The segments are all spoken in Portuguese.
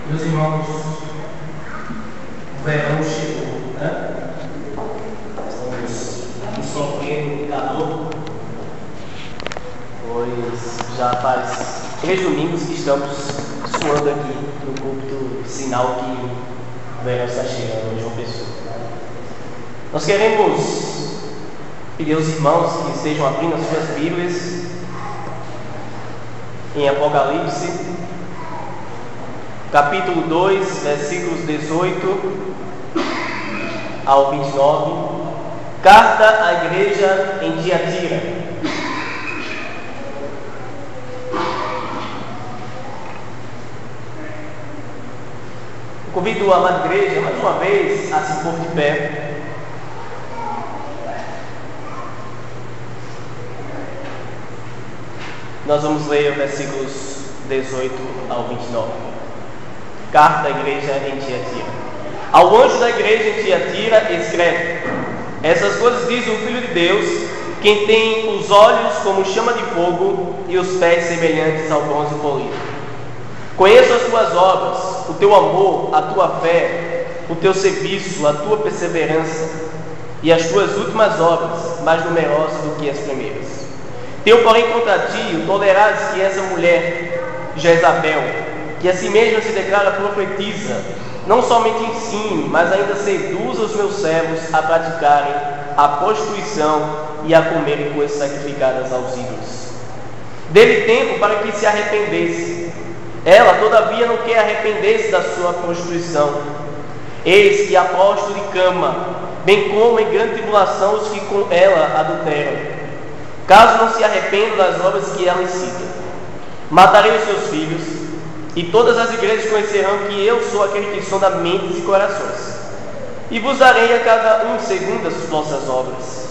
Meus irmãos, o verão chegou, né? Estamos nos sofrendo calor, pois já faz 3 domingos que estamos suando aqui no púlpito, sinal que o verão está chegando em João Pessoa. Nós queremos pedir aos irmãos que estejam abrindo as suas Bíblias em Apocalipse, capítulo 2, versículos 18 ao 29, carta à igreja em Tiatira. Eu convido a amada igreja, mais uma vez, a se pôr de pé. Nós vamos ler os versículos 18 ao 29. Carta à igreja em Tiatira. Ao anjo da igreja em Tiatira escreve: essas coisas diz o Filho de Deus, quem tem os olhos como chama de fogo e os pés semelhantes ao bronze polido. Conheço as tuas obras, o teu amor, a tua fé, o teu serviço, a tua perseverança e as tuas últimas obras, mais numerosas do que as primeiras. Tenho, porém, contra ti o tolerares que essa mulher, Jezabel, que a si mesma se declara profetisa, não somente ensine, mas ainda seduza os meus servos a praticarem a prostituição e a comerem coisas sacrificadas aos ídolos. Dê-lhe tempo para que se arrependesse. Ela, todavia, não quer arrepender-se da sua prostituição. Eis que a posto de cama, bem como em grande tribulação os que com ela adulteram, caso não se arrependam das obras que ela incita. Matarei os seus filhos, e todas as igrejas conhecerão que eu sou aquele que sonda mentes e corações, e vos darei a cada um segundo as vossas obras.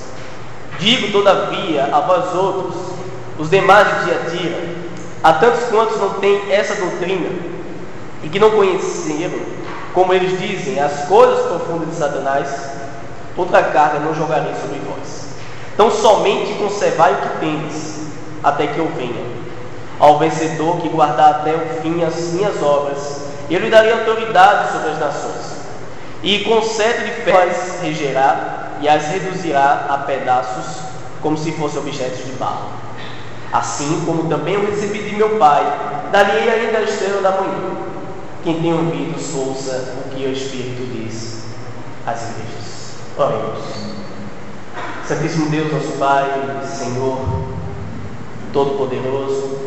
Digo, todavia, a vós outros, os demais de Tiatira, a tantos quantos não têm essa doutrina, e que não conheceram, como eles dizem, as coisas profundas de Satanás, outra carga não jogarei sobre vós. Então somente conservai o que tendes, até que eu venha. Ao vencedor que guardar até o fim as minhas obras, eu lhe darei autoridade sobre as nações, e com cetro de ferro as regerá e as reduzirá a pedaços, como se fossem objetos de barro. Assim como também eu recebi de meu Pai, darei ainda a estrela da manhã. Quem tem ouvido, ouça o que o Espírito diz às igrejas. Oremos. Santíssimo Deus, nosso Pai, Senhor Todo-Poderoso,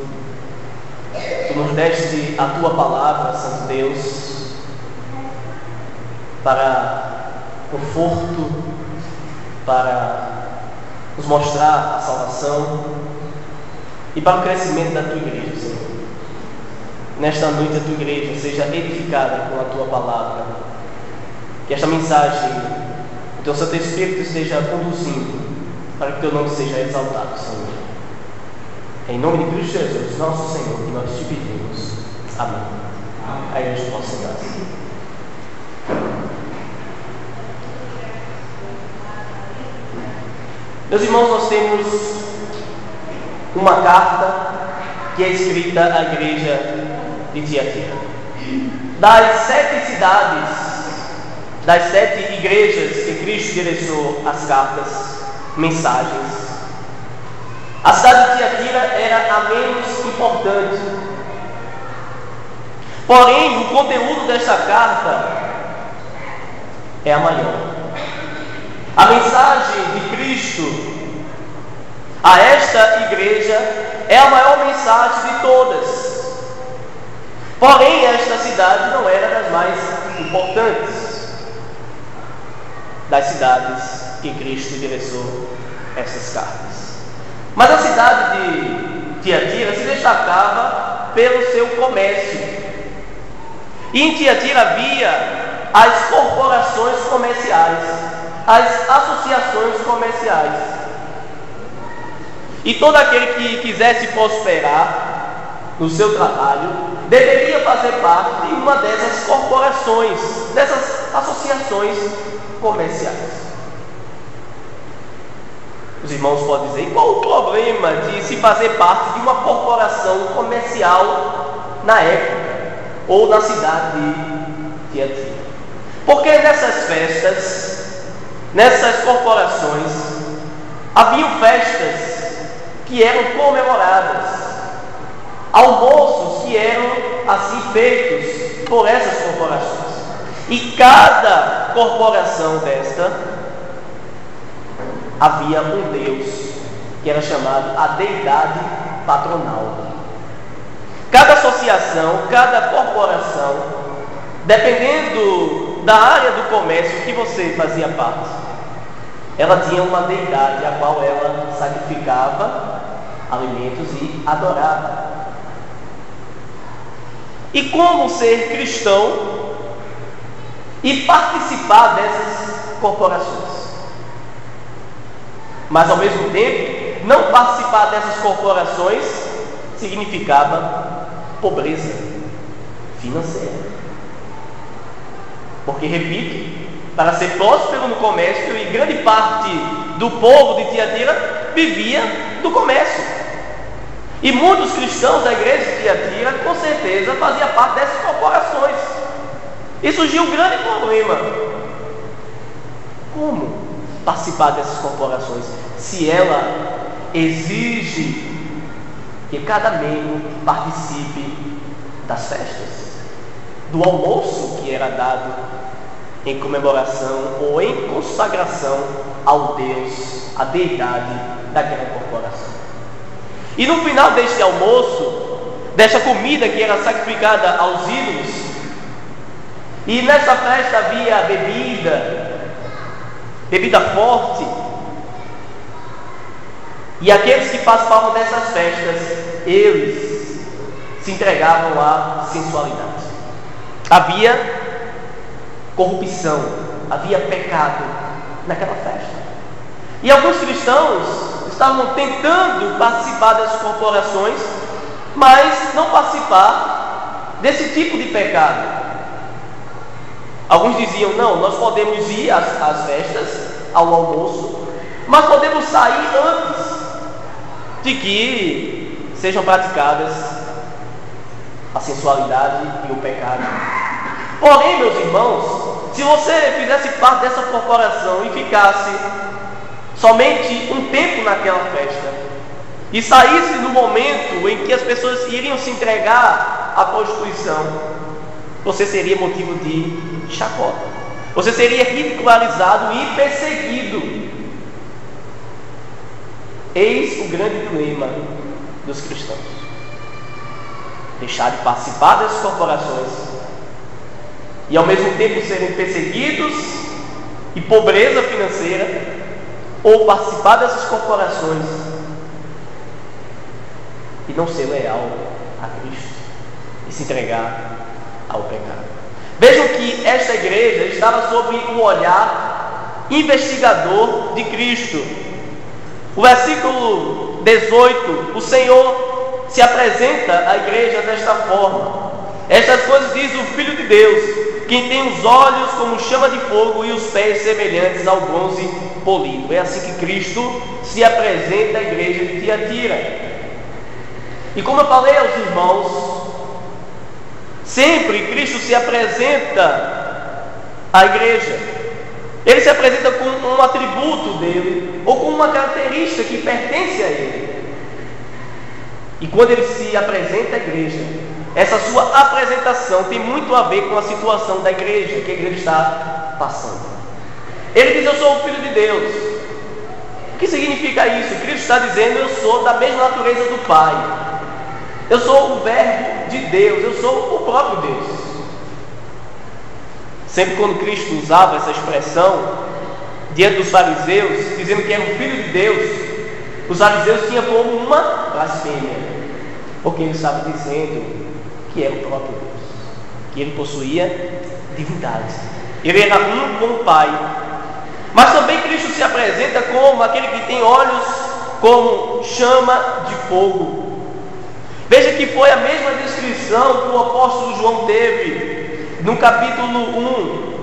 Tu nos deste a Tua palavra, Santo Deus, para conforto, para nos mostrar a salvação e para o crescimento da Tua igreja, Senhor. Nesta noite a Tua igreja seja edificada com a Tua palavra, que esta mensagem o Teu Santo Espírito esteja conduzindo para que o Teu nome seja exaltado, Senhor. Em nome de Cristo Jesus, nosso Senhor, que nós te pedimos. Amém. A igreja pode sentar-se. Meus irmãos, nós temos uma carta que é escrita à igreja de Tiatira. Das 7 cidades, das 7 igrejas que Cristo direcionou as cartas, mensagens, a cidade de Tiatira era a menos importante. Porém, o conteúdo desta carta é a maior. A mensagem de Cristo a esta igreja é a maior mensagem de todas. Porém, esta cidade não era das mais importantes das cidades que Cristo direcionou estas cartas. Mas a cidade de Tiatira se destacava pelo seu comércio. E em Tiatira havia as corporações comerciais, as associações comerciais. E todo aquele que quisesse prosperar no seu trabalho deveria fazer parte de uma dessas corporações, dessas associações comerciais. Os irmãos podem dizer: qual o problema de se fazer parte de uma corporação comercial na época? ou na cidade de Tiatira. Porque nessas festas, nessas corporações, haviam festas que eram comemoradas, almoços que eram assim feitos por essas corporações. E cada corporação desta havia um Deus que era chamado a deidade patronal. Cada associação, cada corporação, dependendo da área do comércio que você fazia parte, ela tinha uma deidade a qual ela sacrificava alimentos e adorava. E como ser cristão e participar dessas corporações? Mas ao mesmo tempo, não participar dessas corporações significava pobreza financeira. Porque, repito, para ser próspero no comércio, e grande parte do povo de Tiatira vivia do comércio. E muitos cristãos da igreja de Tiatira, com certeza, faziam parte dessas corporações. E surgiu um grande problema. Como participar dessas corporações se ela exige que cada membro participe das festas, do almoço que era dado em comemoração ou em consagração ao Deus, à deidade daquela corporação? E no final deste almoço, desta comida que era sacrificada aos ídolos, e nessa festa havia bebida forte, e aqueles que participavam dessas festas, eles se entregavam à sensualidade. Havia corrupção, havia pecado naquela festa. E alguns cristãos estavam tentando participar dessas corporações, mas não participar desse tipo de pecado. Alguns diziam: não, nós podemos ir às festas, ao almoço, mas podemos sair antes de que sejam praticadas a sensualidade e o pecado. Porém, meus irmãos, se você fizesse parte dessa corporação e ficasse somente um tempo naquela festa e saísse no momento em que as pessoas iriam se entregar à prostituição, você seria motivo de chacota, você seria ridicularizado e perseguido. Eis o grande dilema dos cristãos: deixar de participar dessas corporações e ao mesmo tempo serem perseguidos e pobreza financeira, ou participar dessas corporações e não ser leal a Cristo e se entregar ao pecado. Vejam que esta igreja estava sob o olhar investigador de Cristo. O versículo 18, o Senhor se apresenta à igreja desta forma: estas coisas diz o Filho de Deus, quem tem os olhos como chama de fogo e os pés semelhantes ao bronze polido. É assim que Cristo se apresenta à igreja de Tiatira. E como eu falei aos irmãos, sempre Cristo se apresenta à igreja. Ele se apresenta com um atributo dele, ou com uma característica que pertence a ele. E quando ele se apresenta à igreja, essa sua apresentação tem muito a ver com a situação da igreja, que a igreja está passando. Ele diz: eu sou o Filho de Deus. O que significa isso? Cristo está dizendo: eu sou da mesma natureza do Pai. Eu sou o Verbo de Deus, eu sou o próprio Deus. Sempre quando Cristo usava essa expressão diante dos fariseus, dizendo que era o Filho de Deus, os fariseus tinham como uma blasfêmia, porque ele estava dizendo que era o próprio Deus, que ele possuía divindade, ele era um com o Pai. Mas também Cristo se apresenta como aquele que tem olhos como chama de fogo. Veja que foi a mesma descrição que o apóstolo João teve no capítulo 1,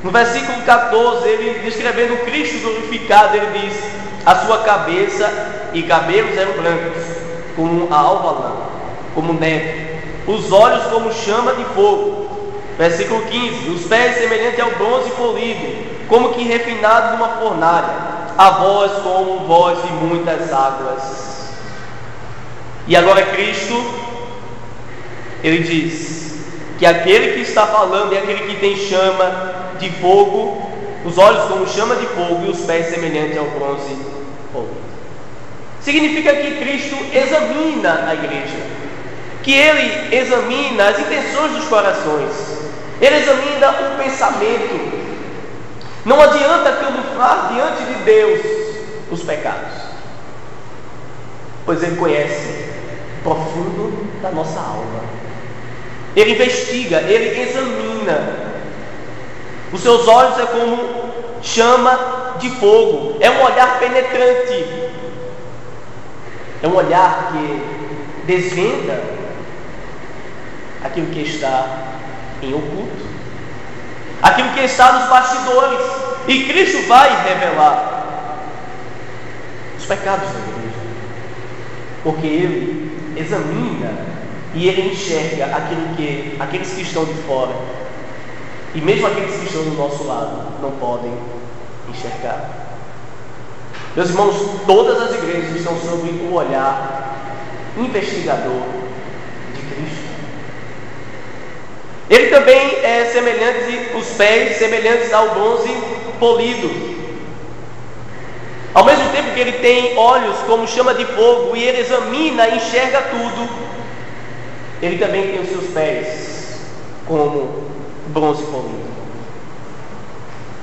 no versículo 14, ele descrevendo Cristo glorificado, ele diz: a sua cabeça e cabelos eram brancos, como a alva lã, como neve, os olhos como chama de fogo. Versículo 15: os pés semelhantes ao bronze polido, como que refinado numa fornalha, a voz como voz de muitas águas. E agora Cristo, ele diz que aquele que está falando é aquele que tem chama de fogo, os olhos como chama de fogo e os pés semelhantes ao bronze polido. Significa que Cristo examina a igreja, que Ele examina as intenções dos corações, Ele examina o pensamento. Não adianta camuflar diante de Deus os pecados, pois Ele conhece o profundo da nossa alma. Ele investiga, Ele examina. Os seus olhos é como chama de fogo, é um olhar penetrante, é um olhar que desvenda aquilo que está em oculto, aquilo que está nos bastidores, e Cristo vai revelar os pecados da igreja, porque Ele examina e Ele enxerga aqueles que estão de fora, e mesmo aqueles que estão do nosso lado não podem enxergar. Meus irmãos, todas as igrejas estão sob o olhar investigador de Cristo. Ele também é semelhante, os pés semelhantes ao bronze polido. Ao mesmo tempo que ele tem olhos como chama de fogo e ele examina e enxerga tudo, ele também tem os seus pés como bronze polido.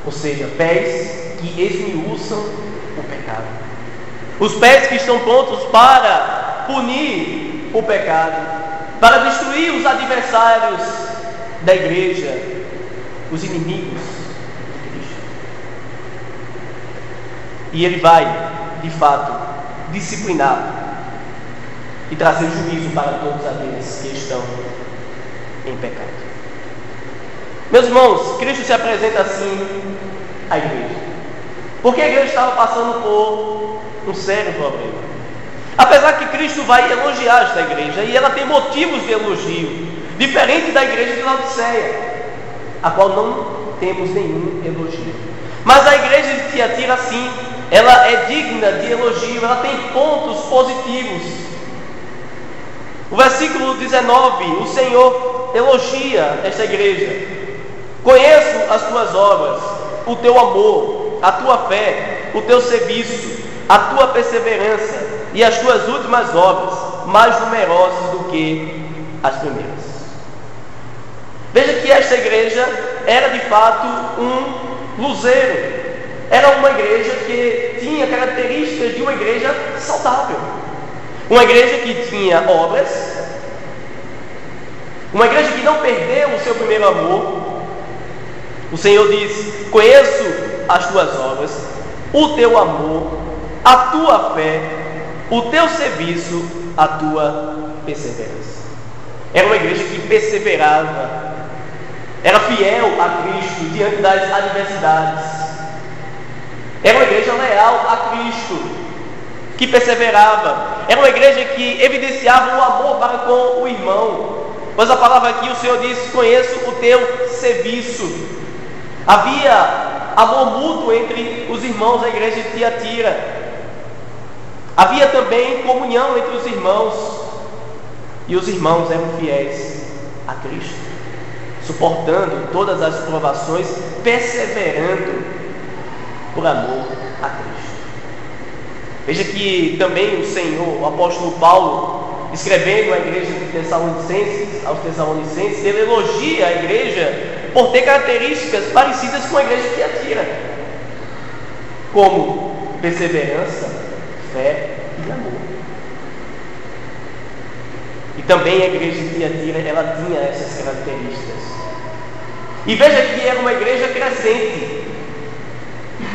Ou seja, pés que esmiuçam o pecado. Os pés que estão prontos para punir o pecado, para destruir os adversários da igreja, os inimigos de Cristo. E Ele vai, de fato, disciplinar e trazer juízo para todos aqueles que estão em pecado. Meus irmãos, Cristo se apresenta assim à igreja, porque a igreja estava passando por um sério problema. Apesar que Cristo vai elogiar esta igreja, e ela tem motivos de elogio, diferente da igreja de Laodiceia, a qual não temos nenhum elogio. Mas a igreja de Tiatira, sim, ela é digna de elogio, ela tem pontos positivos. O versículo 19, o Senhor elogia esta igreja. Conheço as tuas obras, o teu amor, a tua fé, o teu serviço, a tua perseverança e as tuas últimas obras, mais numerosas do que as primeiras. Veja que esta igreja era de fato um luzeiro, era uma igreja que tinha características de uma igreja saudável, uma igreja que tinha obras, uma igreja que não perdeu o seu primeiro amor. O Senhor diz: conheço as tuas obras, o teu amor, a tua fé, o teu serviço, a tua perseverança. Era uma igreja que perseverava, era fiel a Cristo diante das adversidades. Era uma igreja leal a Cristo, que perseverava. Era uma igreja que evidenciava o amor para com o irmão. Pois a palavra aqui, o Senhor diz: conheço o teu serviço. Havia amor mútuo entre os irmãos da igreja de Tiatira. Havia também comunhão entre os irmãos. E os irmãos eram fiéis a Cristo, suportando todas as provações, perseverando por amor a Cristo. Veja que também o Senhor, o apóstolo Paulo, escrevendo à igreja de Tessalonicenses, aos Tessalonicenses, ele elogia a igreja por ter características parecidas com a igreja de Tiatira, como perseverança, fé e amor. E também a igreja de Tiatira, ela tinha essas características. E veja que era uma igreja crescente,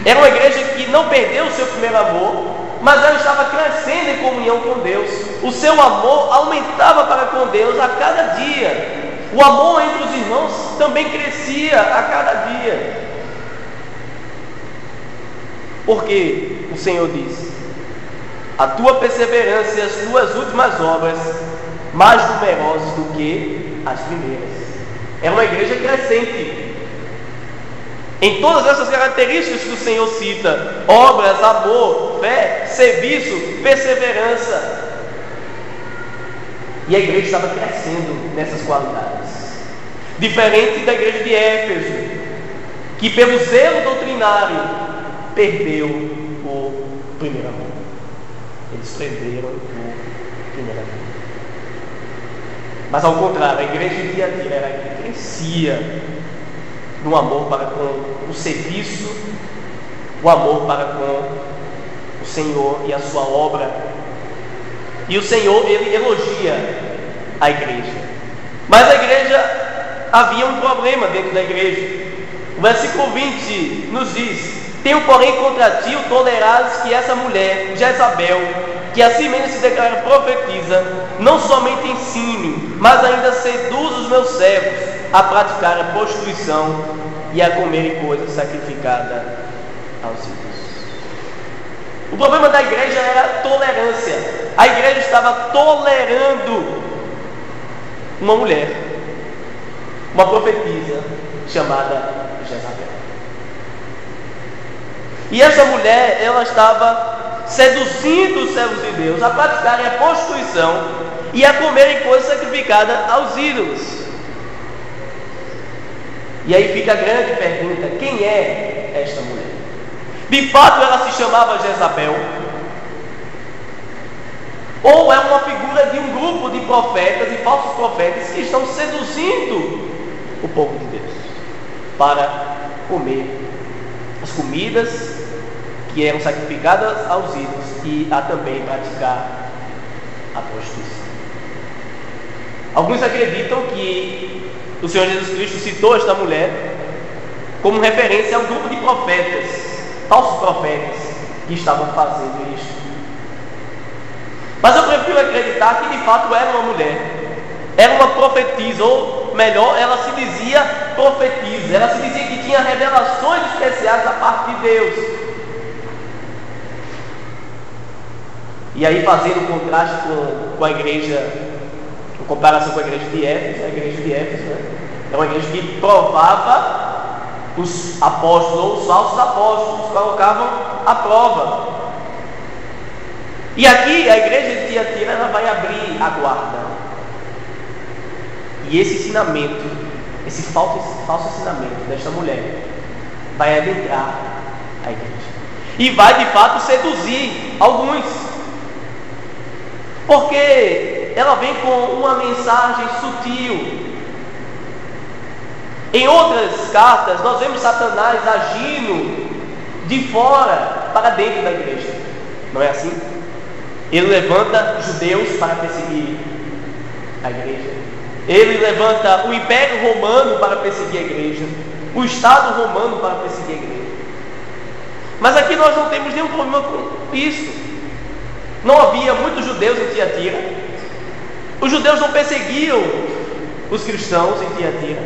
era uma igreja que não perdeu o seu primeiro amor, mas ela estava crescendo em comunhão com Deus. O seu amor aumentava para com Deus a cada dia. O amor entre os irmãos também crescia a cada dia. Porque o Senhor diz: a tua perseverança e as tuas últimas obras, mais numerosas do que as primeiras. Era uma igreja crescente. Em todas essas características que o Senhor cita: obras, amor, fé, serviço, perseverança. E a igreja estava crescendo nessas qualidades. Diferente da igreja de Éfeso, que pelo zelo doutrinário perdeu o primeiro amor. Eles perderam o primeiro amor. Mas ao contrário, a igreja de Tiatira era que crescia no amor para com o serviço, o amor para com o Senhor e a sua obra. E o Senhor, ele elogia a igreja. Mas a igreja, havia um problema dentro da igreja. O versículo 20 nos diz: tenho porém contra ti o tolerares que essa mulher, Jezabel, que assim mesmo se declara profetiza, não somente ensine, mas ainda seduz os meus servos a praticar a prostituição e a comerem coisa sacrificada aos ídolos. O problema da igreja era a tolerância. A igreja estava tolerando uma mulher, uma profetisa chamada Jezabel. E essa mulher, ela estava seduzindo os servos de Deus a praticarem a prostituição e a comerem coisas sacrificadas aos ídolos. E aí fica a grande pergunta: quem é esta mulher? De fato ela se chamava Jezabel? Ou é uma figura de um grupo de profetas e falsos profetas que estão seduzindo o povo de Deus para comer as comidas que eram sacrificadas aos ídolos e a também praticar a prostituição? Alguns acreditam que o Senhor Jesus Cristo citou esta mulher como referência a um grupo de profetas, falsos profetas, que estavam fazendo isto. Mas eu prefiro acreditar que de fato era uma mulher, era uma profetisa, ou melhor, ela se dizia profetisa, ela se dizia que tinha revelações especiais da parte de Deus. E aí, fazendo um contraste com a igreja, em comparação com a igreja de Éfeso, né? É uma igreja que provava os apóstolos, ou os falsos apóstolos, colocavam à prova. E aqui a igreja de Tiatira, ela vai abrir a guarda. E esse ensinamento, esse falso ensinamento desta mulher, vai adentrar a igreja. E vai de fato seduzir alguns. Porque ela vem com uma mensagem sutil. Em outras cartas, nós vemos Satanás agindo de fora para dentro da igreja. Não é assim? Ele levanta judeus para perseguir a igreja. Ele levanta o Império Romano para perseguir a igreja. O Estado Romano para perseguir a igreja. Mas aqui nós não temos nenhum problema com isso. Não havia muitos judeus em Tiatira. Os judeus não perseguiam os cristãos em Tiatira.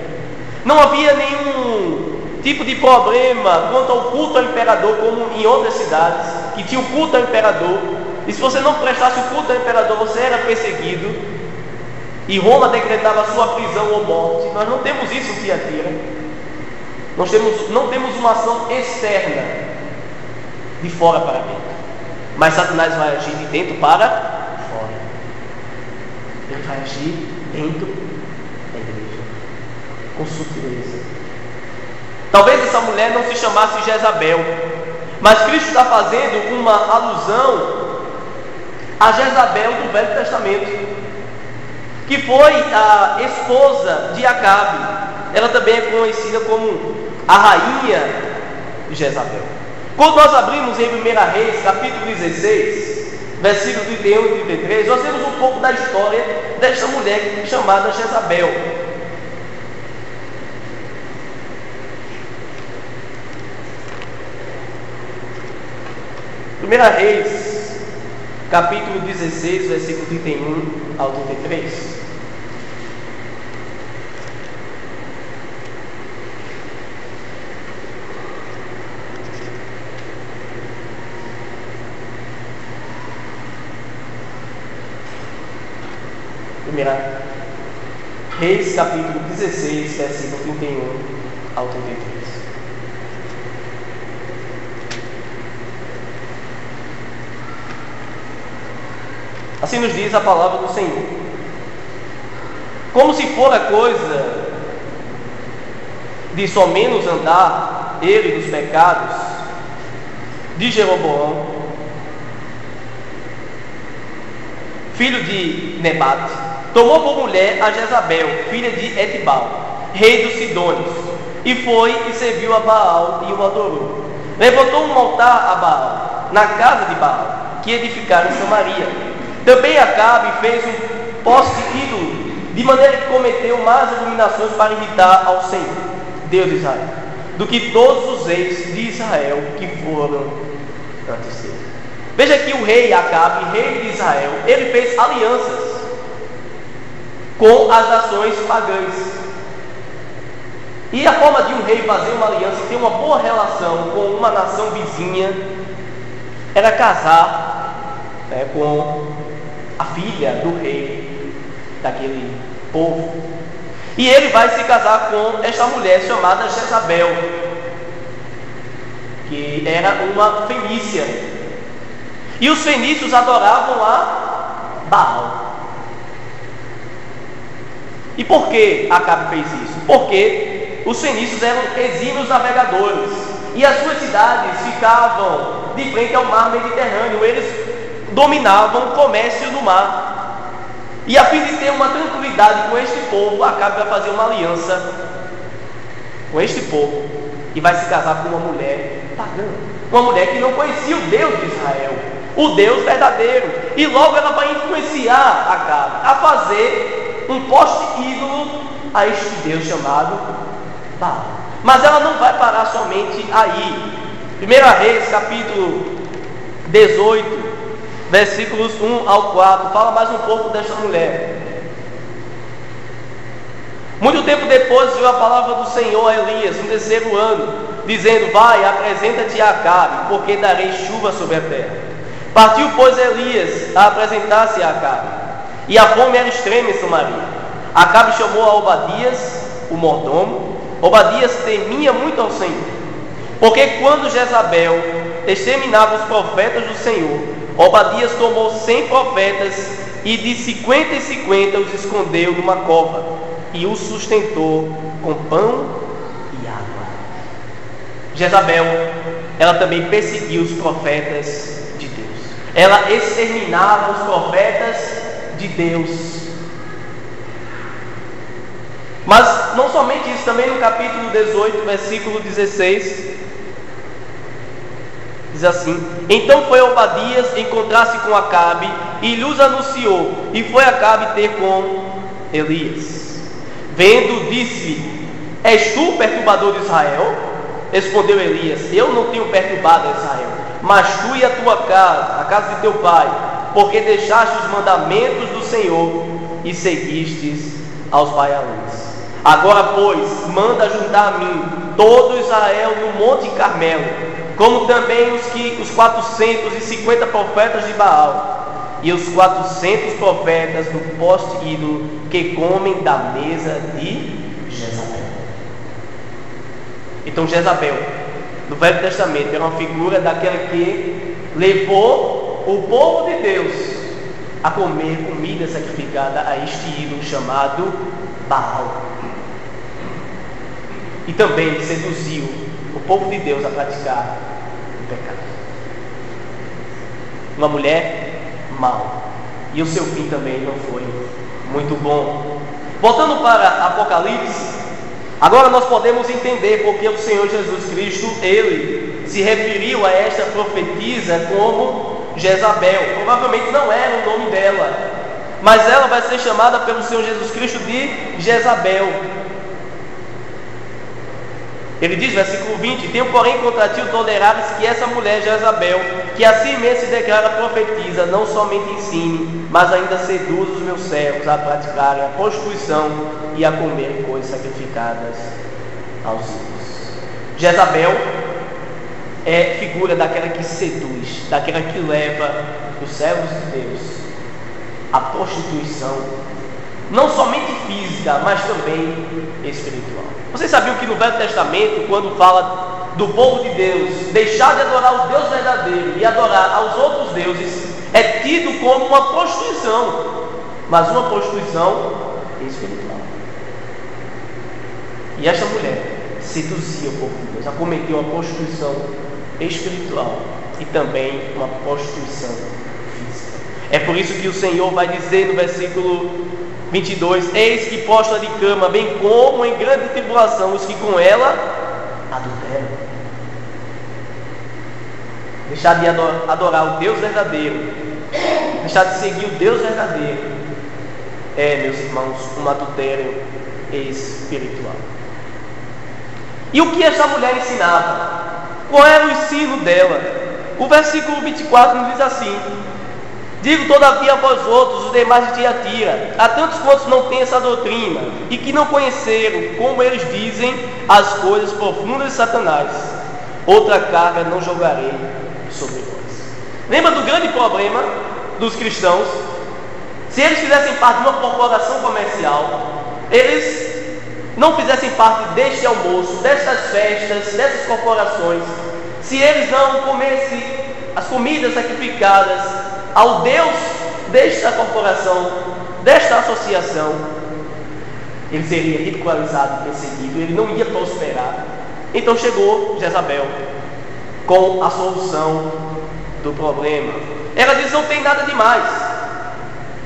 Não havia nenhum tipo de problema quanto ao culto ao imperador, como em outras cidades, que tinha o culto ao imperador. E se você não prestasse o culto ao imperador, você era perseguido. E Roma decretava a sua prisão ou morte. Nós não temos isso em Tiatira. Nós não temos uma ação externa, de fora para dentro. Mas Satanás vai agir de dentro para fora. Ele vai agir dentro da igreja, com sutileza. Talvez essa mulher não se chamasse Jezabel, mas Cristo está fazendo uma alusão a Jezabel do Velho Testamento, que foi a esposa de Acabe. Ela também é conhecida como a rainha de Jezabel. Quando nós abrimos em 1 Reis, capítulo 16, versículos 31 e 33, nós temos um pouco da história desta mulher chamada Jezabel. 1 Reis, capítulo 16, versículo 31 ao 33. Reis, capítulo 16, versículo 31 ao 33. Assim nos diz a palavra do Senhor. Como se fora coisa de somenos andar ele dos pecados de Jeroboão, filho de Nebate, tomou por mulher a Jezabel, filha de Etibal, rei dos Sidônios, e foi e serviu a Baal e o adorou. Levantou um altar a Baal, na casa de Baal, que edificaram em Samaria. Também Acabe fez um poste ídolo, de maneira que cometeu mais abominações para irritar ao Senhor, Deus de Israel, do que todos os reis de Israel que foram antes dele. Veja que o rei Acabe, rei de Israel, ele fez alianças com as nações pagãs. E a forma de um rei fazer uma aliança e ter uma boa relação com uma nação vizinha era casar com a filha do rei daquele povo. E ele vai se casar com esta mulher chamada Jezabel, que era uma fenícia. E os fenícios adoravam a Baal. E por que Acabe fez isso? Porque os fenícios eram exímios navegadores e as suas cidades ficavam de frente ao mar Mediterrâneo. Eles dominavam o comércio no mar. E a fim de ter uma tranquilidade com este povo, Acabe vai fazer uma aliança com este povo e vai se casar com uma mulher pagã, uma mulher que não conhecia o Deus de Israel, o Deus verdadeiro. E logo ela vai influenciar Acabe a fazer um poste ídolo a este Deus chamado Baal. Mas ela não vai parar somente aí. 1 Reis, capítulo 18, versículos 1 ao 4, fala mais um pouco desta mulher. Muito tempo depois veio a palavra do Senhor a Elias, no 3º ano, dizendo: vai, apresenta-te a Acabe, porque darei chuva sobre a terra. Partiu, pois, Elias a apresentar-se a Acabe, e a fome era extrema em Samaria. Acabe chamou a Obadias, o mordomo. Obadias temia muito ao Senhor, porque quando Jezabel exterminava os profetas do Senhor, Obadias tomou 100 profetas e de 50 em 50 os escondeu numa cova e os sustentou com pão e água. Jezabel, ela também perseguiu os profetas de Deus. Ela exterminava os profetas de Deus. Mas não somente isso, também no capítulo 18, versículo 16, diz assim: então foi Obadias encontrar-se com Acabe e lhes anunciou, e foi Acabe ter com Elias. Vendo, disse: és tu perturbador de Israel? Respondeu Elias: eu não tenho perturbado Israel, mas tu e a tua casa, a casa de teu pai, porque deixaste os mandamentos do Senhor e seguistes aos Baalims. Agora, pois, manda juntar a mim todo Israel no monte Carmelo, como também os 450 profetas de Baal e os 400 profetas do poste ídolo que comem da mesa de Jezabel. Então Jezabel, no Velho Testamento, era uma figura daquela que levou o povo de Deus a comer comida sacrificada a este ídolo chamado Baal. E também seduziu o povo de Deus a praticar o pecado. Uma mulher mau. E o seu fim também não foi muito bom. Voltando para Apocalipse, agora nós podemos entender porque o Senhor Jesus Cristo, ele se referiu a esta profetisa como Jezabel. Provavelmente não era o nome dela, mas ela vai ser chamada pelo Senhor Jesus Cristo de Jezabel. Ele diz, versículo 20: tenho porém contra ti o tolerares que essa mulher Jezabel, que assim mesmo se declara profetiza, não somente ensine, mas ainda seduz os meus servos a praticarem a prostituição e a comerem coisas sacrificadas aos ídolos. Jezabel é figura daquela que seduz, daquela que leva os servos de Deus à prostituição não somente física, mas também espiritual. Vocês sabiam que no Velho Testamento, quando fala do povo de Deus deixar de adorar o Deus verdadeiro e adorar aos outros deuses, é tido como uma prostituição, mas uma prostituição espiritual. E esta mulher seduzia o povo de Deus, ela cometeu uma prostituição espiritual e também uma prostituição física. É por isso que o Senhor vai dizer no versículo 22: eis que postra de cama, bem como em grande tribulação os que com ela adulteram. Deixar de adorar o Deus verdadeiro, deixar de seguir o Deus verdadeiro, meus irmãos, um adultério espiritual. E o que essa mulher ensinava? Qual era o ensino dela? O versículo 24 nos diz assim: digo todavia a vós outros, os demais de Tiatira, a tantos quantos não têm essa doutrina, e que não conheceram, como eles dizem, as coisas profundas de Satanás, outra carga não jogarei sobre vós. Lembra do grande problema dos cristãos? Se eles fizessem parte de uma corporação comercial, eles não fizessem parte deste almoço, destas festas, dessas corporações, se eles não comessem as comidas sacrificadas ao Deus desta corporação, desta associação, ele seria ridicularizado, perseguido, ele não ia prosperar. Então chegou Jezabel com a solução do problema. Ela diz: não tem nada demais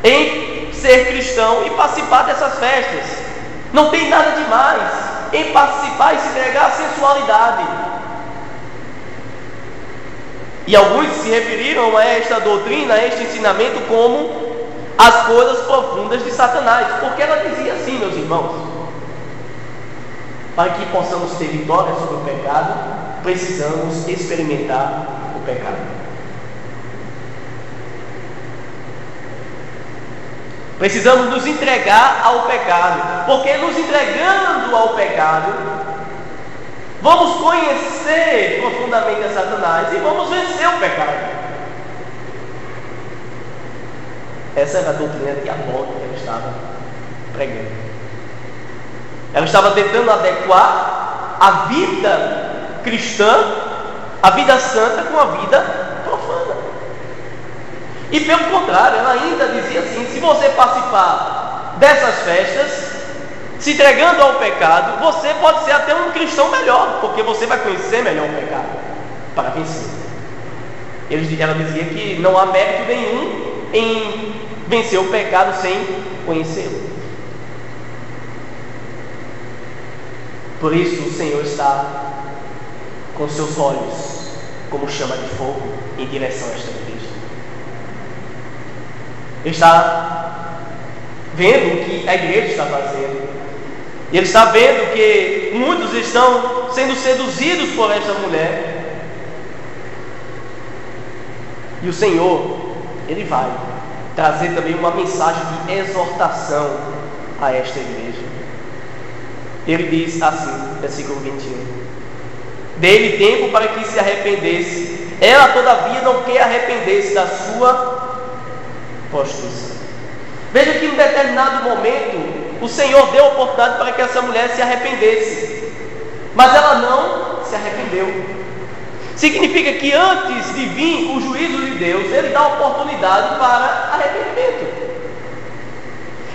em ser cristão e participar dessas festas. Não tem nada demais em participar e se entregar à sensualidade. E alguns se referiram a esta doutrina, a este ensinamento, como as coisas profundas de Satanás. Porque ela dizia assim, meus irmãos: para que possamos ter vitória sobre o pecado, precisamos experimentar o pecado. Precisamos nos entregar ao pecado, porque nos entregando ao pecado, vamos conhecer profundamente a Satanás e vamos vencer o pecado. Essa era a doutrina diabólica que ela estava pregando. Ela estava tentando adequar a vida cristã, a vida santa, com a vida profana. E pelo contrário, ela ainda dizia assim: se você participar dessas festas, se entregando ao pecado, você pode ser até um cristão melhor, porque você vai conhecer melhor o pecado para vencer. Ela dizia que não há mérito nenhum em vencer o pecado sem conhecê-lo. Por isso o Senhor está com seus olhos como chama de fogo em direção a esta igreja. Ele está vendo o que a igreja está fazendo. E ele está vendo que muitos estão sendo seduzidos por esta mulher. E o Senhor, Ele vai trazer também uma mensagem de exortação a esta igreja. Ele diz assim, versículo 21: dê-lhe tempo para que se arrependesse. Ela, todavia, não quer arrepender-se da sua prostituição. Veja que em determinado momento o Senhor deu a oportunidade para que essa mulher se arrependesse, mas ela não se arrependeu. Significa que antes de vir o juízo de Deus, Ele dá oportunidade para arrependimento.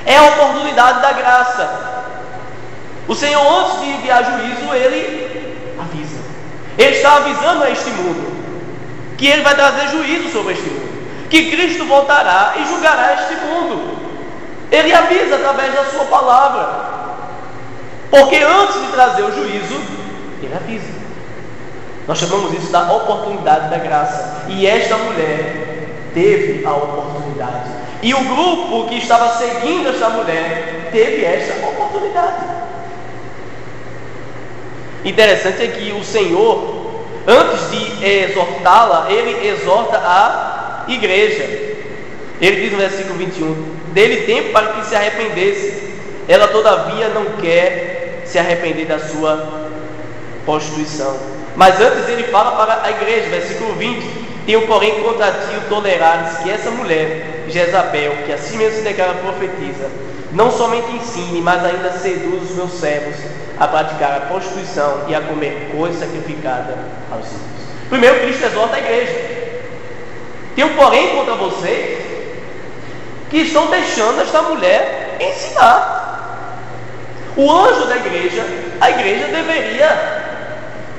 É a oportunidade da graça. O Senhor, antes de enviar juízo, Ele avisa. Ele está avisando a este mundo que Ele vai trazer juízo sobre este mundo, que Cristo voltará e julgará este mundo. Ele avisa através da sua palavra, porque antes de trazer o juízo, Ele avisa. Nós chamamos isso da oportunidade da graça. E esta mulher teve a oportunidade, e o grupo que estava seguindo esta mulher teve esta oportunidade. Interessante é que o Senhor, antes de exortá-la, Ele exorta a igreja. Ele diz no versículo 21: dê-lhe tempo para que se arrependesse. Ela, todavia, não quer se arrepender da sua prostituição. Mas antes ele fala para a igreja, versículo 20: tenho, porém, contra ti o tolerares que essa mulher, Jezabel, que assim mesmo se declara profetiza, não somente ensine, mas ainda seduz os meus servos a praticar a prostituição e a comer coisa sacrificada aos ídolos. Primeiro, Cristo exorta a igreja. Tem um porém contra vocês, que estão deixando esta mulher ensinar. O anjo da igreja, a igreja deveria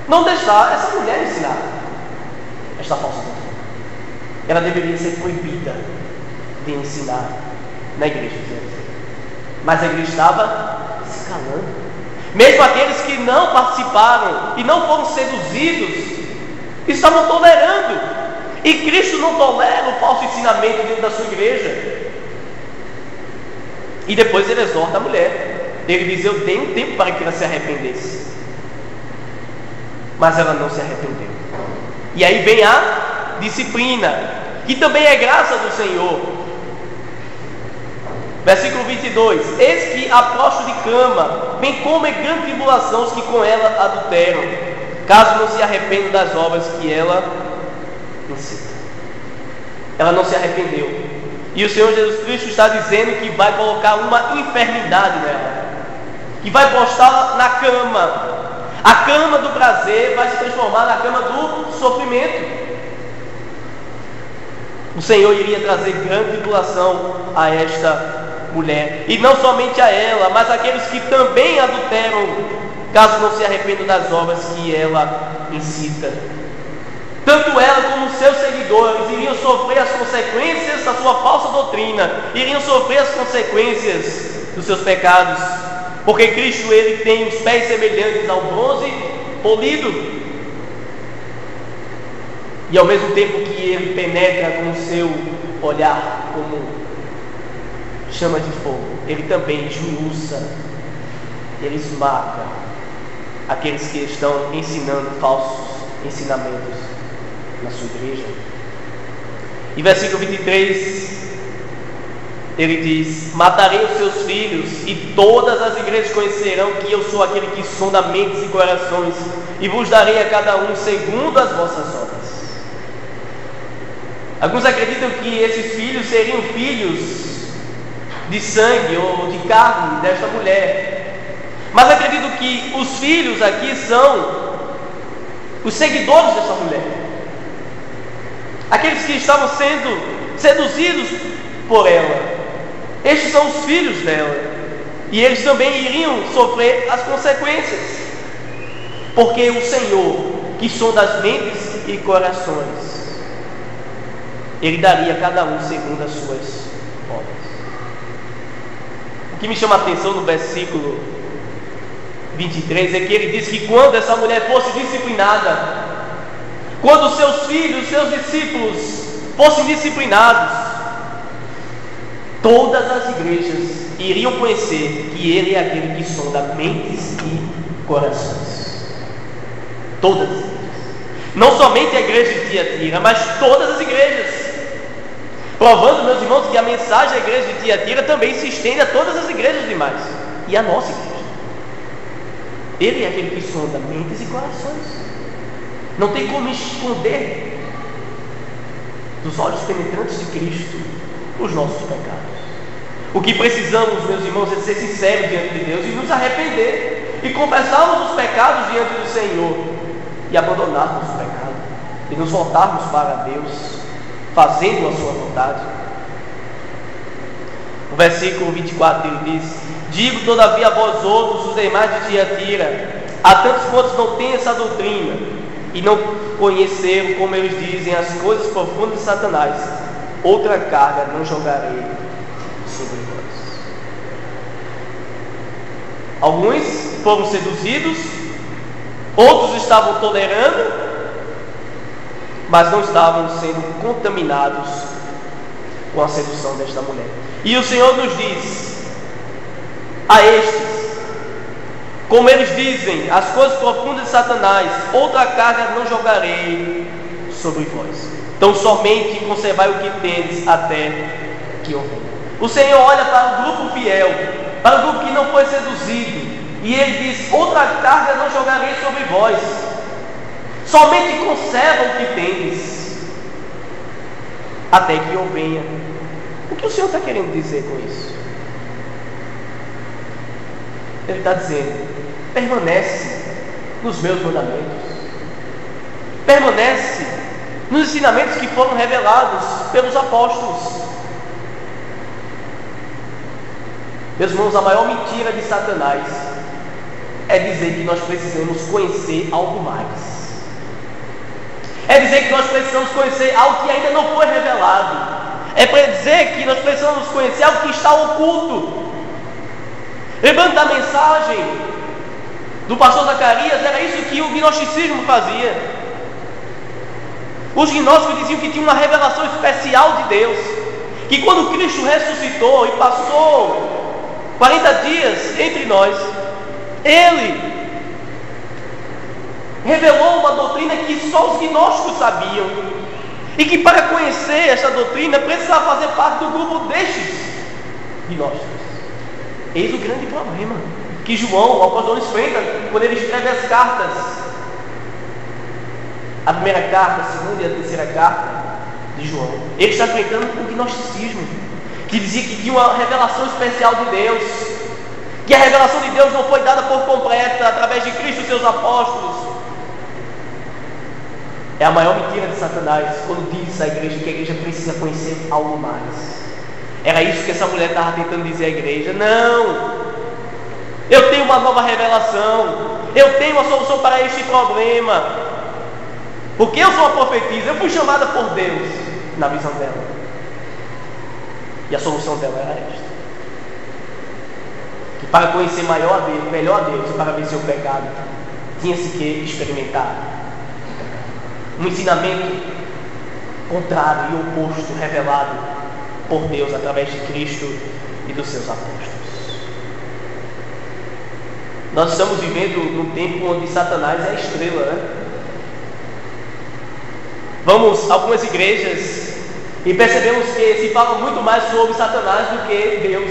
não deixar essa mulher ensinar esta falsa doutrina. Ela deveria ser proibida de ensinar na igreja. Mas a igreja estava se calando. Mesmo aqueles que não participaram e não foram seduzidos, estavam tolerando. E Cristo não tolera o falso ensinamento dentro da sua igreja. E depois ele exorta a mulher. Ele diz: eu dei um tempo para que ela se arrependesse. Mas ela não se arrependeu. E aí vem a disciplina, que também é graça do Senhor. Versículo 22: eis que a prostituta de cama bem como é grande tribulação os que com ela adulteram, caso não se arrependam das obras que ela incita. Ela não se arrependeu. E o Senhor Jesus Cristo está dizendo que vai colocar uma enfermidade nela, que vai postá-la na cama. A cama do prazer vai se transformar na cama do sofrimento. O Senhor iria trazer grande tribulação a esta mulher, e não somente a ela, mas aqueles que também adulteram, caso não se arrependam das obras que ela incita. Tanto ela como os seus seguidores iriam sofrer as consequências da sua falsa doutrina, iriam sofrer as consequências dos seus pecados, porque Cristo, ele tem os pés semelhantes ao bronze polido, e ao mesmo tempo que ele penetra com o seu olhar como chama de fogo, ele também esmiuça, ele esmaga aqueles que estão ensinando falsos ensinamentos na sua igreja. Em versículo 23 ele diz: matarei os seus filhos, e todas as igrejas conhecerão que eu sou aquele que sonda mentes e corações, e vos darei a cada um segundo as vossas obras. Alguns acreditam que esses filhos seriam filhos de sangue ou de carne desta mulher, mas acredito que os filhos aqui são os seguidores dessa mulher, aqueles que estavam sendo seduzidos por ela. Estes são os filhos dela, e eles também iriam sofrer as consequências, porque o Senhor, que sonda as mentes e corações, ele daria a cada um segundo as suas obras. O que me chama a atenção no versículo 23 é que ele diz que quando essa mulher fosse disciplinada, quando seus filhos, seus discípulos fossem disciplinados, todas as igrejas iriam conhecer que ele é aquele que sonda mentes e corações. Todas as igrejas. Não somente a igreja de Tiatira, mas todas as igrejas. Provando, meus irmãos, que a mensagem da igreja de Tiatira também se estende a todas as igrejas demais. E a nossa igreja. Ele é aquele que sonda mentes e corações. Não tem como esconder dos olhos penetrantes de Cristo os nossos pecados. O que precisamos, meus irmãos, é ser sinceros diante de Deus e nos arrepender e confessarmos os pecados diante do Senhor e abandonarmos o pecado e nos voltarmos para Deus, fazendo a sua vontade. No versículo 24 ele diz: digo todavia a vós outros, os demais de Tiatira, a tantos quantos não têm essa doutrina e não conheceram, como eles dizem, as coisas profundas de Satanás, outra carga não jogarei sobre vós. Alguns foram seduzidos, outros estavam tolerando, mas não estavam sendo contaminados com a sedução desta mulher. E o Senhor nos diz a estes: como eles dizem, as coisas profundas de Satanás, outra carga não jogarei sobre vós. Então somente conservai o que tendes até que eu venha. O Senhor olha para o grupo fiel, para o grupo que não foi seduzido, e Ele diz: outra carga não jogarei sobre vós. Somente conserva o que tendes até que eu venha. O que o Senhor está querendo dizer com isso? Ele está dizendo: permanece nos meus mandamentos, permanece nos ensinamentos que foram revelados pelos apóstolos. Meus irmãos, a maior mentira de Satanás é dizer que nós precisamos conhecer algo mais. É dizer que nós precisamos conhecer algo que ainda não foi revelado. É para dizer que nós precisamos conhecer algo que está oculto. Lembrando da mensagem do pastor Zacarias, era isso que o gnosticismo fazia. Os gnósticos diziam que tinha uma revelação especial de Deus, que quando Cristo ressuscitou e passou 40 dias entre nós, Ele revelou uma doutrina que só os gnósticos sabiam, e que para conhecer essa doutrina precisava fazer parte do grupo destes gnósticos. Eis o grande problema que João, o apóstolo, enfrenta quando ele escreve as cartas, a primeira carta, a segunda e a terceira carta de João. Ele está enfrentando o gnosticismo, que dizia que tinha uma revelação especial de Deus, que a revelação de Deus não foi dada por completa através de Cristo e seus apóstolos. É a maior mentira de Satanás quando diz à igreja que a igreja precisa conhecer algo mais. Era isso que essa mulher estava tentando dizer à igreja. Não, eu tenho uma nova revelação, eu tenho uma solução para este problema, porque eu sou uma profetisa, eu fui chamada por Deus na visão dela, e a solução dela era esta: que para conhecer melhor a Deus e para vencer o pecado, tinha-se que experimentar um ensinamento contrário e oposto, revelado por Deus através de Cristo e dos seus apóstolos. Nós estamos vivendo num tempo onde Satanás é a estrela, né? Vamos a algumas igrejas e percebemos que se fala muito mais sobre Satanás do que Deus.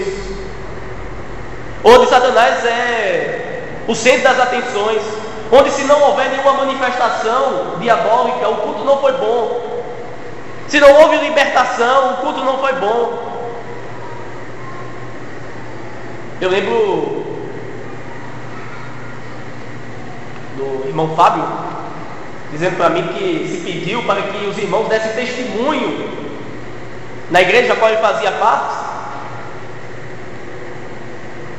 Onde Satanás é o centro das atenções, onde se não houver nenhuma manifestação diabólica, o culto não foi bom. Se não houve libertação, o culto não foi bom. Eu lembro do irmão Fábio dizendo para mim que se pediu para que os irmãos dessem testemunho na igreja a qual ele fazia parte.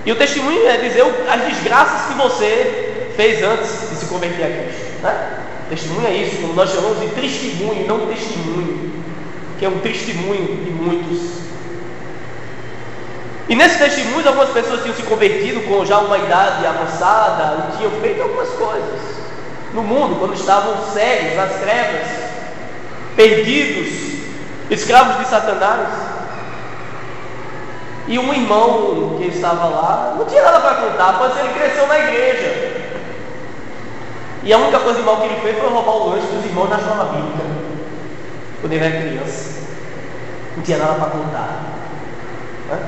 E o testemunho é dizer as desgraças que você fez antes de se converter a Cristo, né? Testemunho é isso, como nós chamamos de testemunho, não testemunho, que é um testemunho de muitos. E nesse testemunho algumas pessoas tinham se convertido com já uma idade avançada e tinham feito algumas coisas no mundo, quando estavam cegos, nas trevas, perdidos, escravos de Satanás. E um irmão que estava lá não tinha nada para contar, pois ele cresceu na igreja. E a única coisa mal que ele fez foi roubar o lanche dos irmãos na escola bíblica, quando ele era criança. Não tinha nada para contar, né?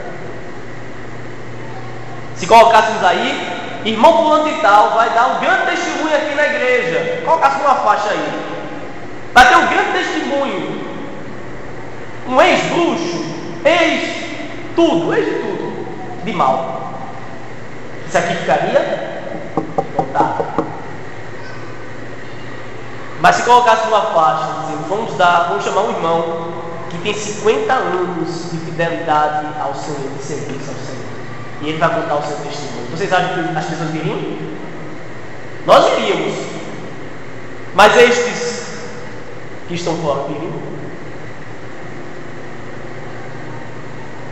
Se colocássemos aí, irmão fulano de tal vai dar um grande testemunho aqui na igreja, colocasse uma faixa aí, vai ter um grande testemunho, um ex-bruxo, ex-tudo, de mal. Isso aqui ficaria contado. Mas se colocasse uma faixa dizendo, vamos chamar um irmão que tem 50 anos de fidelidade ao Senhor, de serviço ao Senhor, e ele vai contar o seu testemunho, vocês acham que as pessoas iriam? Nós iríamos. Mas estes que estão fora iriam?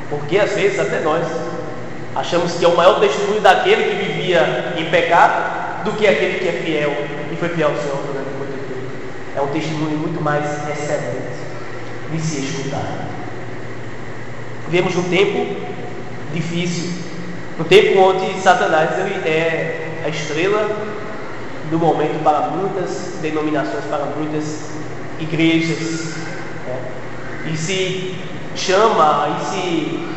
Porque às vezes até nós achamos que é o maior testemunho daquele que vivia em pecado do que aquele que é fiel e foi fiel ao Senhor durante muito tempo. É um testemunho muito mais excelente de se escutar. Vivemos um tempo difícil, um tempo onde Satanás ele é a estrela do momento para muitas denominações, para muitas igrejas, né? E se chama e se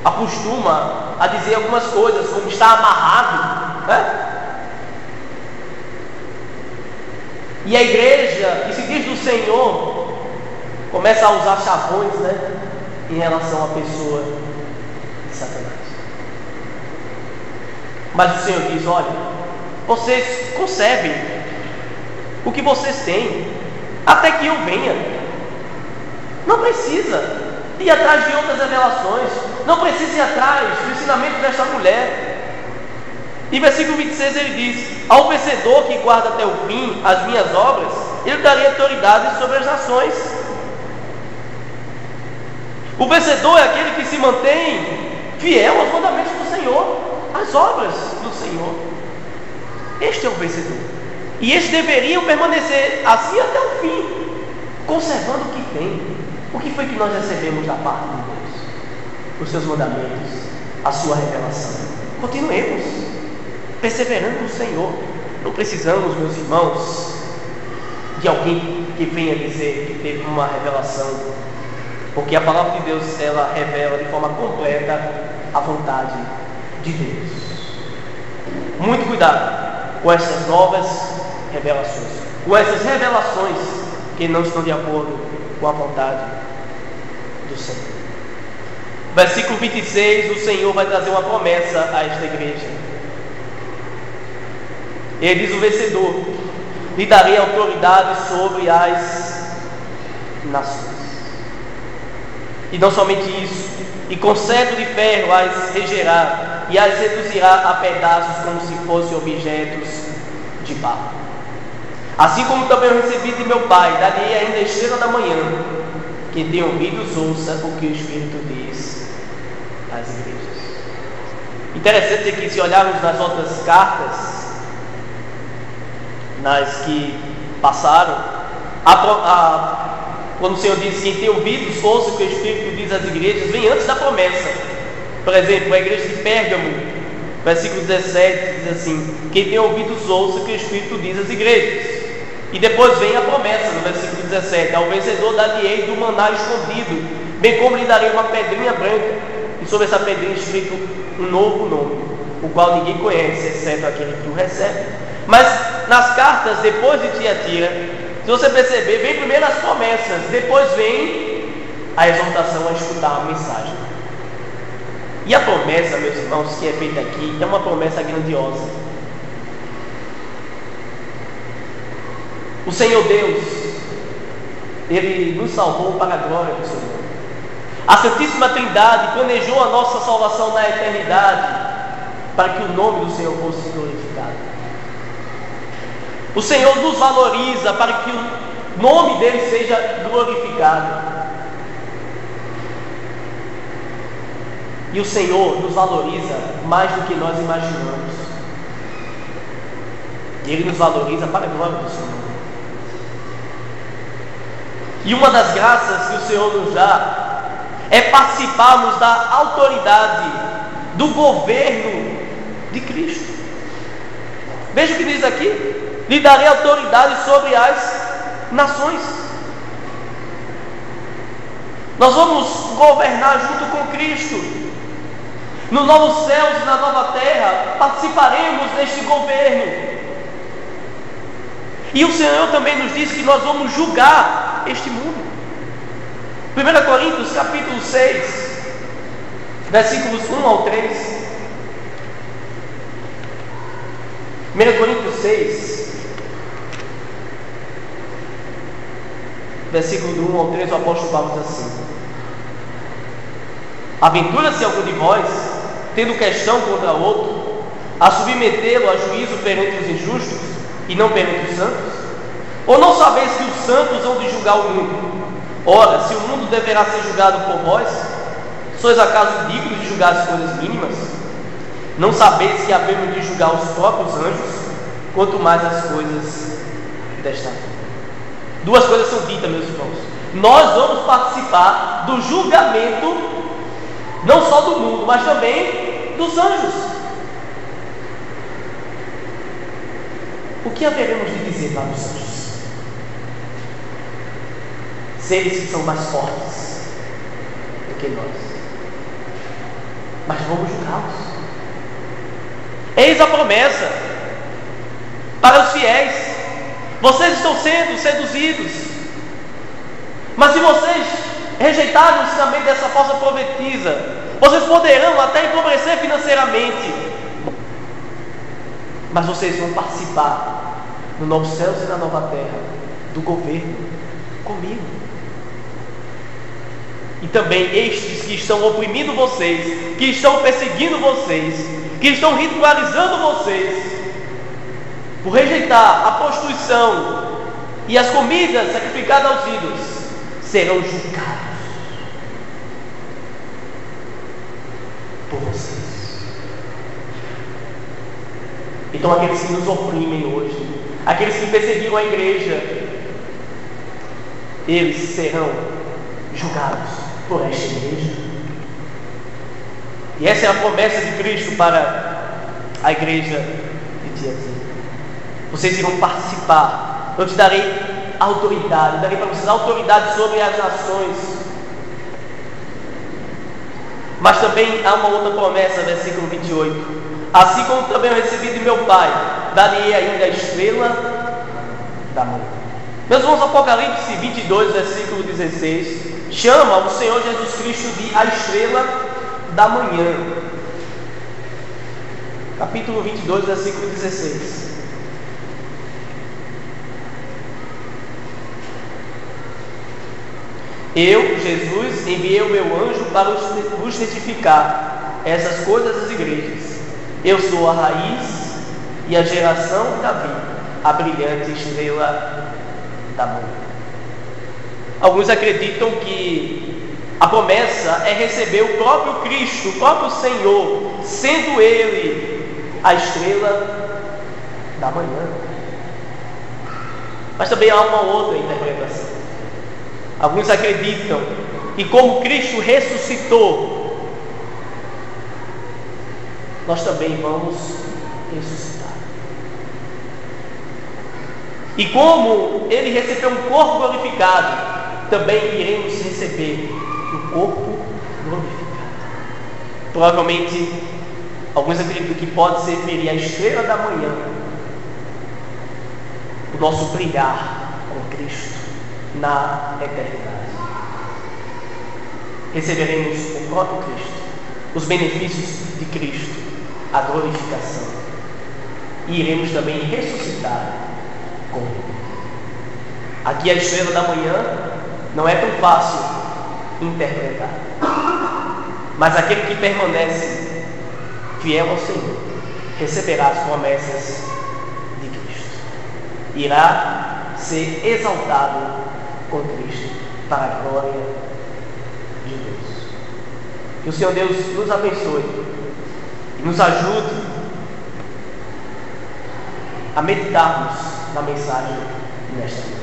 acostuma a dizer algumas coisas, como está amarrado, né? E a igreja, que se diz do Senhor, começa a usar chavões, né, em relação à pessoa de Satanás. Mas o Senhor diz: olha, vocês conservem o que vocês têm, até que eu venha. Não precisa ir atrás de outras revelações, não precisa ir atrás do ensinamento desta mulher. E versículo 26 ele diz: ao vencedor que guarda até o fim as minhas obras, eu darei autoridade sobre as nações. O vencedor é aquele que se mantém fiel aos mandamentos do Senhor, às obras do Senhor. Este é o vencedor. E estes deveriam permanecer assim até o fim, conservando o que tem. O que foi que nós recebemos da parte de Deus? Os seus mandamentos, a sua revelação. Continuemos perseverando no Senhor. Não precisamos, meus irmãos, de alguém que venha dizer que teve uma revelação, porque a palavra de Deus, ela revela de forma completa a vontade de Deus. Muito cuidado com essas novas revelações, com essas revelações que não estão de acordo com a vontade do Senhor. Versículo 26, o Senhor vai trazer uma promessa a esta igreja. Ele diz: o vencedor, lhe darei autoridade sobre as nações. E não somente isso, e com cetro de ferro as regerá e as reduzirá a pedaços como se fossem objetos de barro. Assim como também eu recebi de meu Pai, darei ainda a estrela da manhã. Quem tem ouvidos, ouça o que o Espírito diz às igrejas. Interessante que, se olharmos nas outras cartas, nas que passaram, quando o Senhor diz: quem tem ouvidos, ouça o que o Espírito diz às igrejas, vem antes da promessa. Por exemplo, a igreja de Pérgamo, versículo 17, diz assim: quem tem ouvidos, ouça o que o Espírito diz às igrejas. E depois vem a promessa, no versículo 17: ao vencedor dar-lhe-ei do maná escondido, bem como lhe darei uma pedrinha branca, e sobre essa pedrinha escrito um novo nome, o qual ninguém conhece, exceto aquele que o recebe. Mas nas cartas depois de Tiatira, se você perceber, vem primeiro as promessas, depois vem a exortação a escutar a mensagem. E a promessa, meus irmãos, que é feita aqui, é uma promessa grandiosa. O Senhor Deus, Ele nos salvou para a glória do Senhor. A Santíssima Trindade planejou a nossa salvação na eternidade, para que o nome do Senhor fosse glorificado. O Senhor nos valoriza para que o nome dele seja glorificado. E o Senhor nos valoriza mais do que nós imaginamos. E Ele nos valoriza para a glória do Senhor. E uma das graças que o Senhor nos dá é participarmos da autoridade do governo de Cristo. Veja o que diz aqui: lhe darei autoridade sobre as nações. Nós vamos governar junto com Cristo. No novo céus e na nova terra, participaremos deste governo. E o Senhor também nos diz que nós vamos julgar este mundo. 1 Coríntios capítulo 6, versículos 1 ao 3. 1 Coríntios 6, versículo do 1 ao 3, o apóstolo Paulo diz assim: aventura-se algum de vós, tendo questão contra outro, a submetê-lo a juízo perante os injustos e não perante os santos? Ou não sabeis que os santos hão de julgar o mundo? Ora, se o mundo deverá ser julgado por vós, sois acaso dignos de julgar as coisas mínimas? Não sabeis que havemos de julgar os próprios anjos, quanto mais as coisas desta vida? Duas coisas são ditas, meus irmãos. Nós vamos participar do julgamento, não só do mundo, mas também dos anjos. O que haveremos de dizer para os anjos? Seres que são mais fortes do que nós, mas vamos julgá-los. Eis a promessa para os fiéis: vocês estão sendo seduzidos, mas se vocês rejeitarem o ensinamento dessa falsa profetisa, vocês poderão até empobrecer financeiramente, mas vocês vão participar no novo céus e na nova terra do governo comigo. E também estes que estão oprimindo vocês, que estão perseguindo vocês, que estão ridicularizando vocês, por rejeitar a prostituição e as comidas sacrificadas aos ídolos, serão julgados por vocês. Então aqueles que nos oprimem hoje, aqueles que perseguiram a igreja, eles serão julgados por esta igreja. E essa é a promessa de Cristo para a igreja de Tiatira. Vocês irão participar. Eu te darei autoridade, darei para vocês autoridade sobre as nações. Mas também há uma outra promessa, versículo 28. Assim como também eu recebi de meu Pai, darei ainda a estrela da manhã. Meus irmãos, Apocalipse 22, versículo 16, chama o Senhor Jesus Cristo de a estrela da manhã. Capítulo 22, versículo 16. Eu, Jesus, enviei o meu anjo para vos testificar essas coisas às igrejas. Eu sou a raiz e a geração de Davi, a brilhante estrela da manhã. Alguns acreditam que a promessa é receber o próprio Cristo, o próprio Senhor, sendo Ele a estrela da manhã. Mas também há uma outra interpretação. Alguns acreditam que como Cristo ressuscitou, nós também vamos ressuscitar. E como Ele recebeu um corpo glorificado, também iremos receber um corpo glorificado. Provavelmente, alguns acreditam que pode se referir à estrela da manhã, o nosso brilhar com Cristo na eternidade. Receberemos o próprio Cristo, os benefícios de Cristo, a glorificação, e iremos também ressuscitar com Ele. Aqui a estrela da manhã não é tão fácil interpretar, mas aquele que permanece fiel ao Senhor receberá as promessas de Cristo, irá ser exaltado com Cristo para a glória de Deus. Que o Senhor Deus nos abençoe e nos ajude a meditarmos na mensagem nesta noite.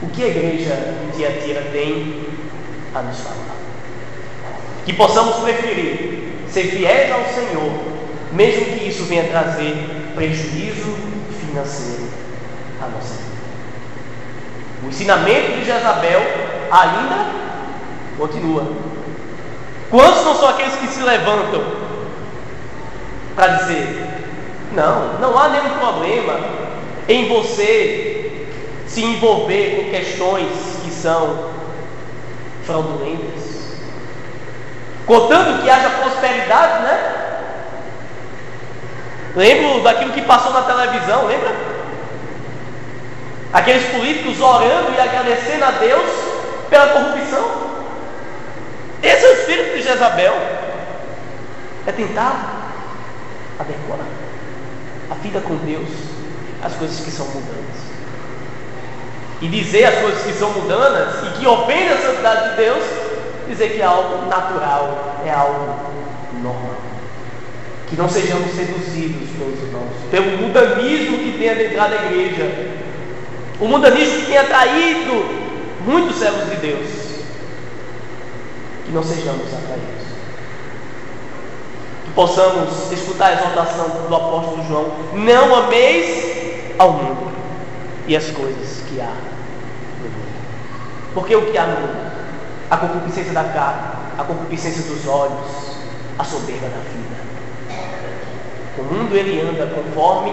O que a igreja de Tiatira tem a nos falar? Que possamos preferir ser fiéis ao Senhor, mesmo que isso venha trazer prejuízo financeiro à nossa vida. O ensinamento de Jezabel ainda continua. Quantos não são aqueles que se levantam para dizer: não há nenhum problema em você se envolver com questões que são fraudulentas, contanto que haja prosperidade, né? Lembro daquilo que passou na televisão, lembra? Aqueles políticos orando e agradecendo a Deus pela corrupção. Esse é o espírito de Jezabel. É tentar adequar a vida com Deus às coisas que são mundanas, e dizer as coisas que são mundanas e que ofendem a santidade de Deus, dizer que é algo natural, é algo normal. Que não sejamos seduzidos, meus irmãos, pelo mundanismo que tem adentrado a igreja, o mundanismo que tem atraído muitos servos de Deus. Que não sejamos atraídos. Que possamos escutar a exortação do apóstolo João: não ameis ao mundo e as coisas que há no mundo. Porque o que há no mundo? A concupiscência da carne, a concupiscência dos olhos, a soberba da vida. O mundo ele anda conforme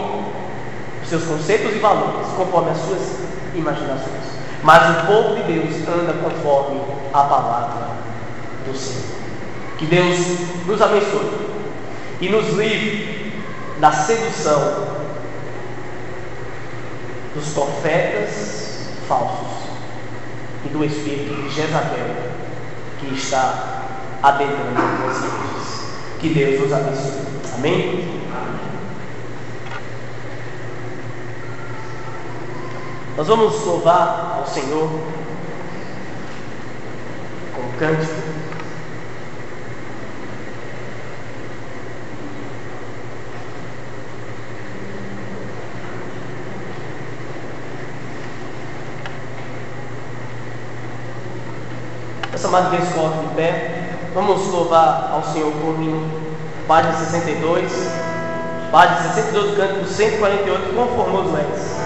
os seus conceitos e valores, conforme as suas imaginações. Mas o povo de Deus anda conforme a palavra do Senhor. Que Deus nos abençoe e nos livre da sedução dos profetas falsos e do espírito de Jezabel que está adentrando as igrejas. Que Deus nos abençoe. Amém? Nós vamos louvar ao Senhor com um cântico. Essa amada igreja se coloca de pé. Vamos louvar ao Senhor com o hino, página 62, página 62 do cântico 148, quão formoso és.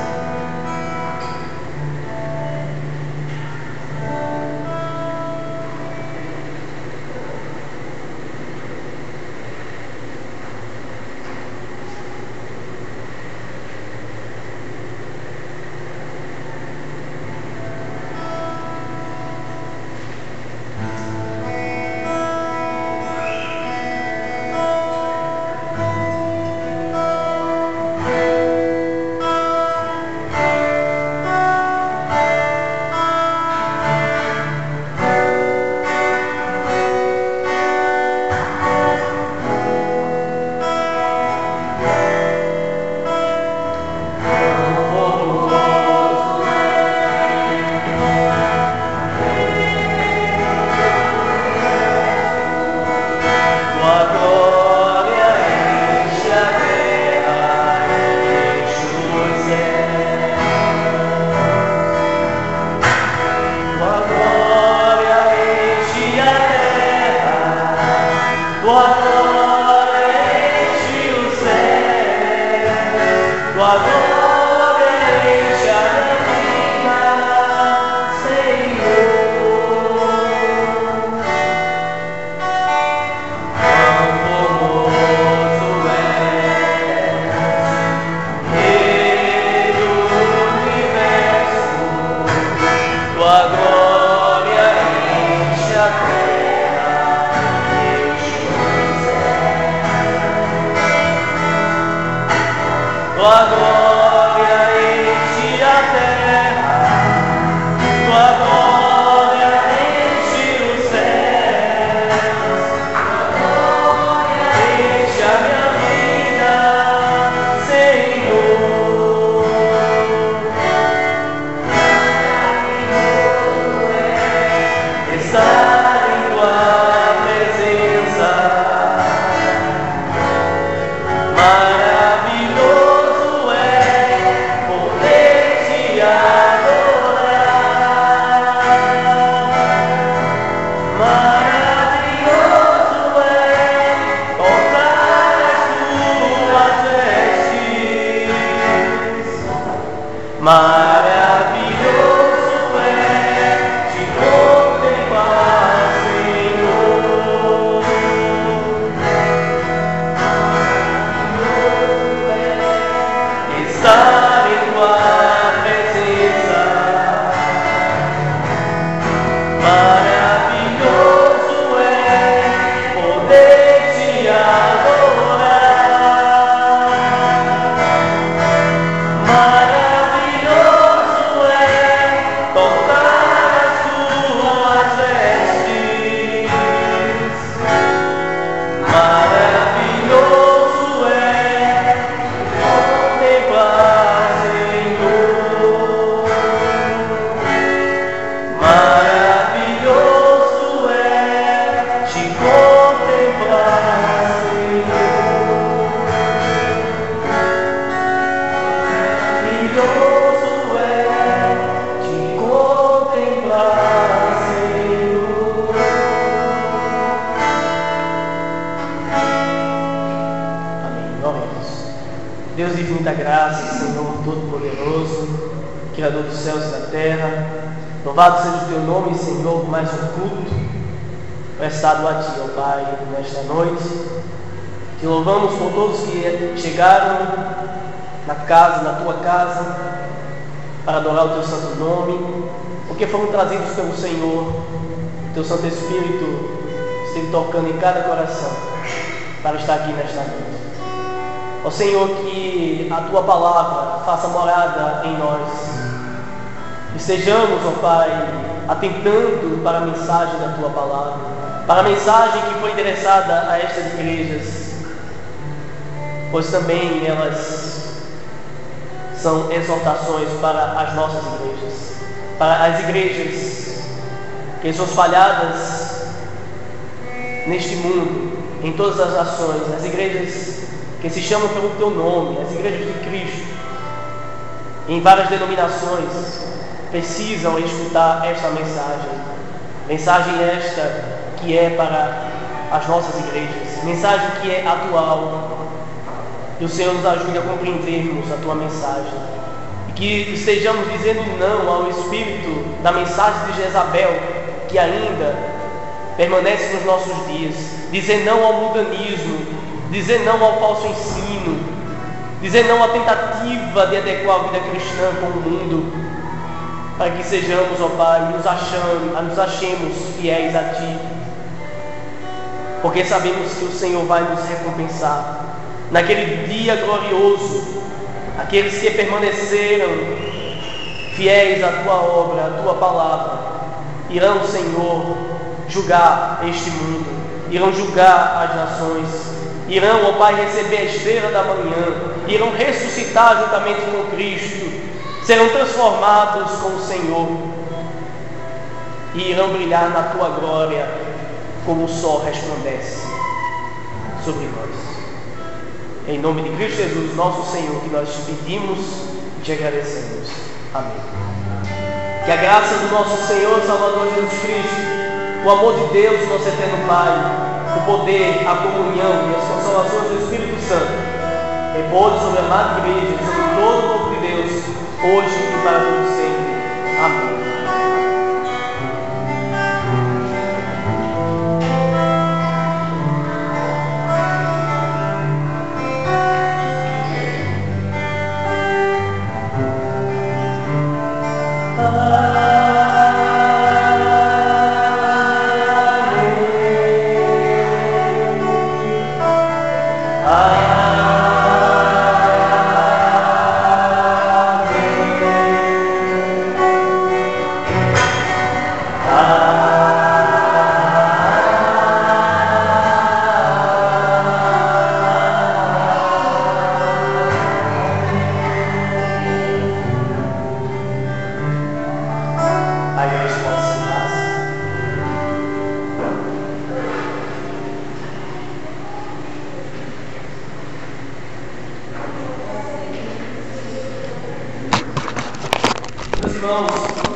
Deus de infinita graça, Senhor Todo-Poderoso, Criador dos céus e da terra, louvado seja o Teu nome, Senhor, por mais um culto prestado a Ti, ó Pai, nesta noite. Te louvamos por todos que chegaram na casa, na Tua casa, para adorar o Teu santo nome, porque foram trazidos pelo Senhor. O Teu Santo Espírito esteve tocando em cada coração. para estar aqui nesta noite. Ó Senhor, que a Tua palavra faça morada em nós. Estejamos, ó Pai, atentando para a mensagem da Tua palavra, para a mensagem que foi endereçada a estas igrejas, pois também elas são exortações para as nossas igrejas, para as igrejas que são espalhadas neste mundo, em todas as nações, as igrejas que se chamam pelo Teu nome, as igrejas de Cristo, em várias denominações, precisam escutar esta mensagem esta que é para as nossas igrejas, mensagem que é atual. E o Senhor nos ajude a compreendermos a Tua mensagem e que estejamos dizendo não ao espírito da mensagem de Jezabel, que ainda permanece nos nossos dias, dizer não ao mundanismo, dizer não ao falso ensino, dizer não à tentativa de adequar a vida cristã com o mundo, para que sejamos, ó Pai, nos achemos fiéis a Ti, porque sabemos que o Senhor vai nos recompensar naquele dia glorioso. Aqueles que permaneceram fiéis à Tua obra, à Tua palavra, irão, Senhor, julgar este mundo, irão julgar as nações, irão, ó Pai, receber a estrela da manhã, irão ressuscitar juntamente com Cristo, serão transformados com o Senhor e irão brilhar na Tua glória como o sol resplandece sobre nós. Em nome de Cristo Jesus, nosso Senhor, que nós te pedimos e te agradecemos. Amém. Que a graça do nosso Senhor e Salvador Jesus Cristo, o amor de Deus, nosso eterno Pai, o poder, a comunhão e as consolações do Espírito Santo repouse sobre a amada igreja e sobre todo o povo de Deus, hoje e para todos sempre. Amém. Meus irmãos,